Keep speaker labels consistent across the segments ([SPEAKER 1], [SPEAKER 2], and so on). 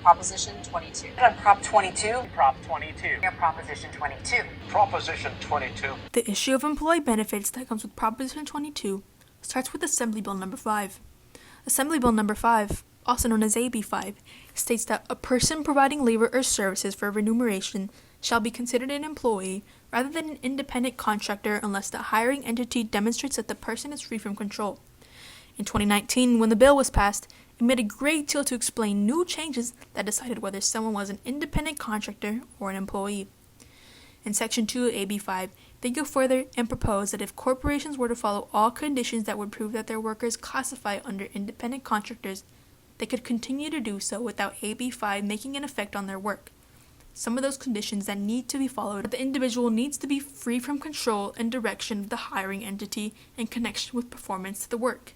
[SPEAKER 1] Proposition 22.
[SPEAKER 2] On Prop 22.
[SPEAKER 3] Prop 22.
[SPEAKER 2] Proposition 22.
[SPEAKER 3] Proposition 22.
[SPEAKER 4] The issue of employee benefits that comes with Proposition 22 starts with Assembly Bill Number 5. Assembly Bill Number 5, also known as AB 5, states that a person providing labor or services for remuneration shall be considered an employee rather than an independent contractor unless the hiring entity demonstrates that the person is free from control. In 2019, when the bill was passed, it made a great deal to explain new changes that decided whether someone was an independent contractor or an employee. In Section 2 of AB 5, they go further and propose that if corporations were to follow all conditions that would prove that their workers classify under independent contractors, they could continue to do so without AB 5 making an effect on their work. Some of those conditions that need to be followed are the individual needs to be free from control and direction of the hiring entity in connection with performance of the work.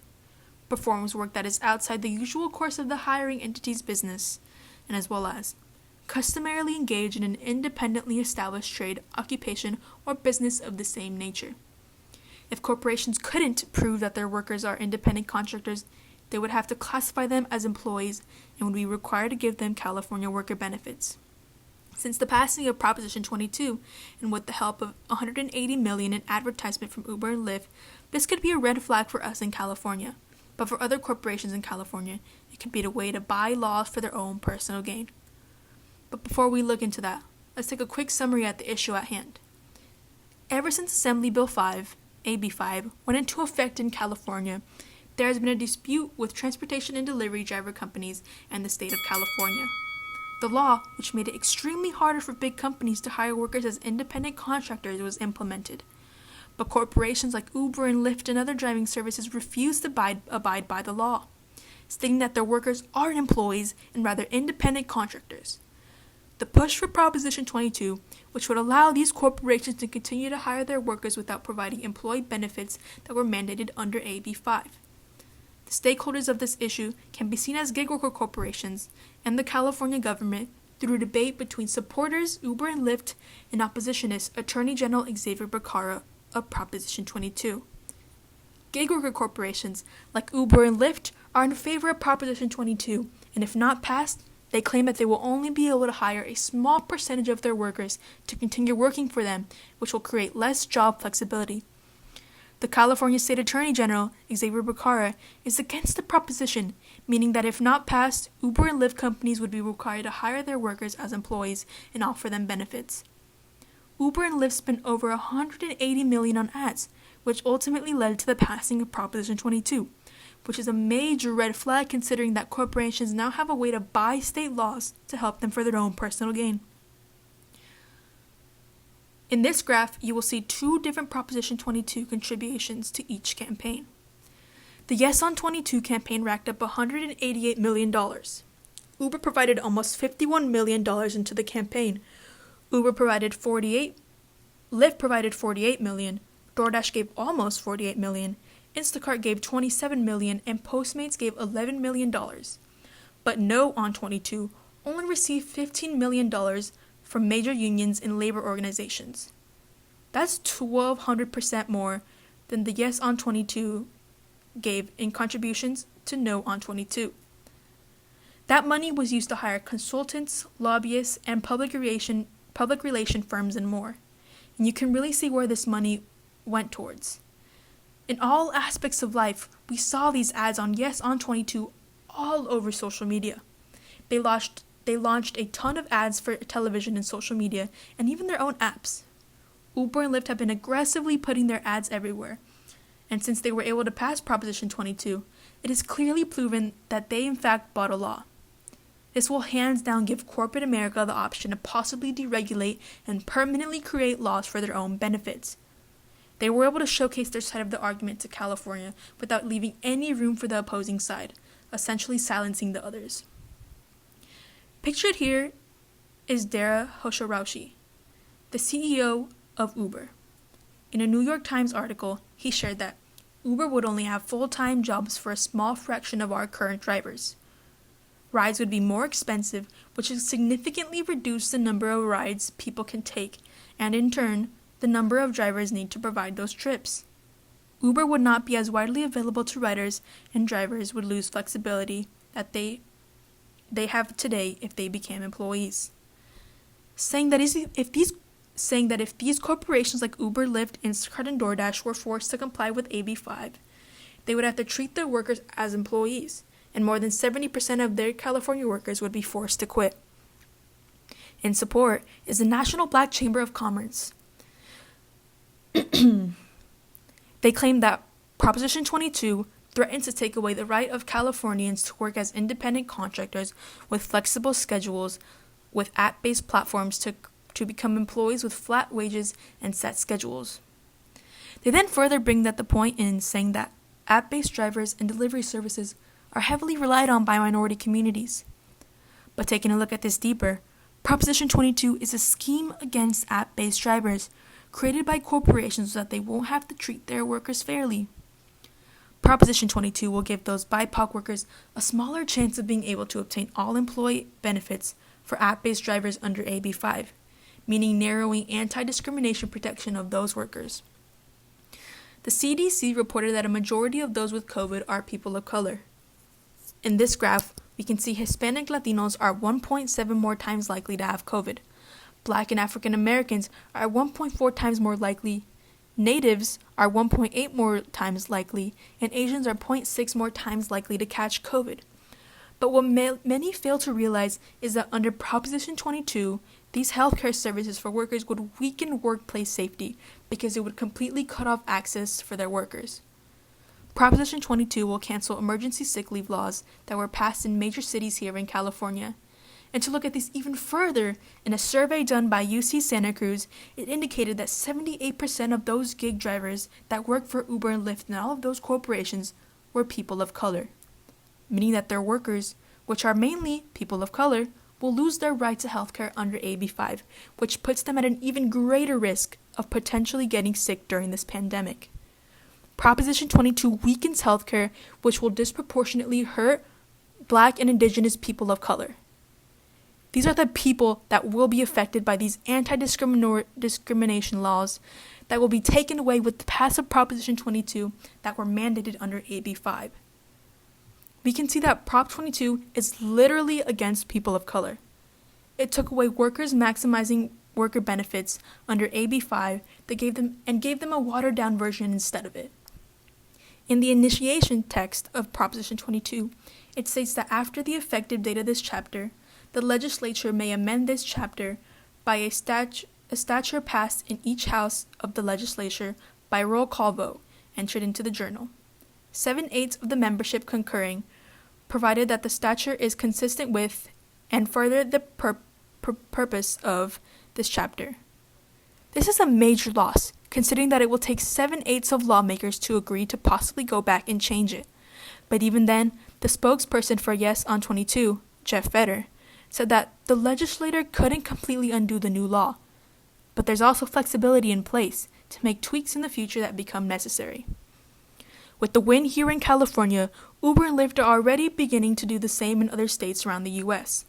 [SPEAKER 4] Performs work that is outside the usual course of the hiring entity's business, and as well as customarily engage in an independently established trade, occupation, or business of the same nature. If corporations couldn't prove that their workers are independent contractors, they would have to classify them as employees and would be required to give them California worker benefits. Since the passing of Proposition 22, and with the help of $180 million in advertisement from Uber and Lyft, this could be a red flag for us in California. But for other corporations in California, it could be a way to buy laws for their own personal gain. But before we look into that, let's take a quick summary at the issue at hand. Ever since Assembly Bill 5, AB 5, went into effect in California, there has been a dispute with transportation and delivery driver companies and the state of California. The law, which made it extremely harder for big companies to hire workers as independent contractors, was implemented. But corporations like Uber and Lyft and other driving services refuse to abide by the law, stating that their workers aren't employees and rather independent contractors. The push for Proposition 22, which would allow these corporations to continue to hire their workers without providing employee benefits that were mandated under AB 5. The stakeholders of this issue can be seen as gig worker corporations and the California government through a debate between supporters, Uber and Lyft, and oppositionist Attorney General Xavier Becerra of Proposition 22. Gig worker corporations like Uber and Lyft are in favor of Proposition 22, and if not passed, they claim that they will only be able to hire a small percentage of their workers to continue working for them, which will create less job flexibility. The California State Attorney General, Xavier Becerra, is against the proposition, meaning that if not passed, Uber and Lyft companies would be required to hire their workers as employees and offer them benefits. Uber and Lyft spent over $180 million on ads, which ultimately led to the passing of Proposition 22, which is a major red flag considering that corporations now have a way to buy state laws to help them for their own personal gain. In this graph, you will see two different Proposition 22 contributions to each campaign. The Yes on 22 campaign racked up $188 million. Uber provided almost $51 million into the campaign. Uber provided Lyft provided $48 million, DoorDash gave almost $48 million, Instacart gave $27 million, and Postmates gave $11 million. But No on 22 only received $15 million from major unions and labor organizations. That's 1,200% more than the Yes on 22 gave in contributions to No on 22. That money was used to hire consultants, lobbyists, and public relation firms and more. And you can really see where this money went towards. In all aspects of life, we saw these ads on Yes on 22 all over social media. They launched a ton of ads for television and social media, and even their own apps. Uber and Lyft have been aggressively putting their ads everywhere. And since they were able to pass Proposition 22, it is clearly proven that they in fact bought a law. This will hands down give corporate America the option to possibly deregulate and permanently create laws for their own benefits. They were able to showcase their side of the argument to California without leaving any room for the opposing side, essentially silencing the others. Pictured here is Dara Khosrowshahi, the CEO of Uber. In a New York Times article, he shared that Uber would only have full-time jobs for a small fraction of our current drivers. Rides would be more expensive, which would significantly reduce the number of rides people can take, and in turn, the number of drivers need to provide those trips. Uber would not be as widely available to riders, and drivers would lose flexibility that they they have today if they became employees. Saying that if these corporations like Uber, Lyft, Instacart, and DoorDash were forced to comply with AB5, they would have to treat their workers as employees, and more than 70% of their California workers would be forced to quit. In support is the National Black Chamber of Commerce. They claim that Proposition 22 threatens to take away the right of Californians to work as independent contractors with flexible schedules, with app-based platforms to become employees with flat wages and set schedules. They then further bring that the point in saying that app-based drivers and delivery services are heavily relied on by minority communities. But taking a look at this deeper, Proposition 22 is a scheme against app-based drivers created by corporations so that they won't have to treat their workers fairly. Proposition 22 will give those BIPOC workers a smaller chance of being able to obtain all employee benefits for app-based drivers under AB5, meaning narrowing anti-discrimination protection of those workers. The CDC reported that a majority of those with COVID are people of color. In this graph, we can see Hispanic Latinos are 1.7 more times likely to have COVID. Black and African Americans are 1.4 times more likely. Natives are 1.8 more times likely, and Asians are 0.6 more times likely to catch COVID. But what many fail to realize is that under Proposition 22, these healthcare services for workers would weaken workplace safety because it would completely cut off access for their workers. Proposition 22 will cancel emergency sick leave laws that were passed in major cities here in California. And to look at this even further, in a survey done by UC Santa Cruz, it indicated that 78% of those gig drivers that work for Uber and Lyft and all of those corporations were people of color, meaning that their workers, which are mainly people of color, will lose their right to healthcare under AB5, which puts them at an even greater risk of potentially getting sick during this pandemic. Proposition 22 weakens healthcare, which will disproportionately hurt Black and Indigenous people of color. These are the people that will be affected by these anti-discrimination laws that will be taken away with the passive Proposition 22 that were mandated under AB5. We can see that Prop 22 is literally against people of color. It took away workers maximizing worker benefits under AB5 that gave them a watered-down version instead of it. In the initiation text of Proposition 22, it states that after the effective date of this chapter, the legislature may amend this chapter by a statute passed in each house of the legislature by roll call vote, entered into the journal. 7/8 of the membership concurring, provided that the statute is consistent with and further the purpose of this chapter. This is a major loss, considering that it will take 7/8 of lawmakers to agree to possibly go back and change it. But even then, the spokesperson for Yes on 22, Jeff Vedder, said that the legislator couldn't completely undo the new law, but there's also flexibility in place to make tweaks in the future that become necessary. With the win here in California, Uber and Lyft are already beginning to do the same in other states around the U.S.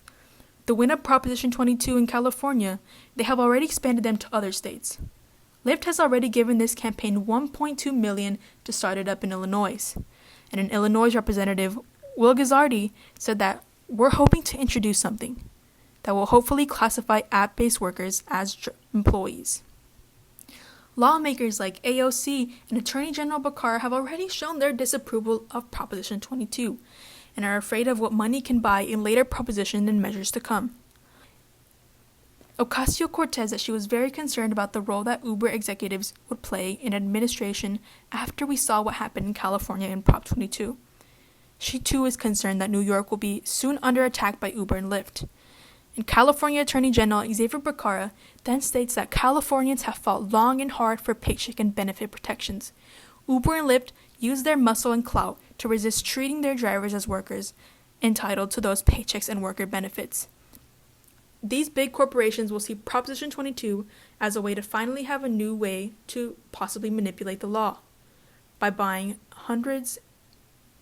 [SPEAKER 4] The win of Proposition 22 in California, they have already expanded them to other states. Lyft has already given this campaign $1.2 million to start it up in Illinois. And an Illinois representative, Will Guzzardi, said that we're hoping to introduce something that will hopefully classify app-based workers as employees. Lawmakers like AOC and Attorney General Bakar have already shown their disapproval of Proposition 22 and are afraid of what money can buy in later propositions and measures to come. Ocasio-Cortez said she was very concerned about the role that Uber executives would play in administration after we saw what happened in California in Prop 22. She too is concerned that New York will be soon under attack by Uber and Lyft. And California Attorney General Xavier Becerra then states that Californians have fought long and hard for paycheck and benefit protections. Uber and Lyft use their muscle and clout to resist treating their drivers as workers entitled to those paychecks and worker benefits. These big corporations will see Proposition 22 as a way to finally have a new way to possibly manipulate the law by buying hundreds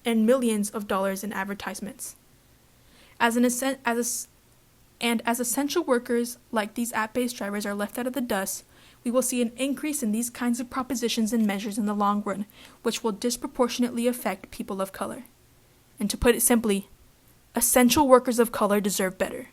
[SPEAKER 4] and millions of dollars in advertisements. As essential workers like these app-based drivers are left out of the dust, we will see an increase in these kinds of propositions and measures in the long run, which will disproportionately affect people of color. And to put it simply, Essential workers of color deserve better.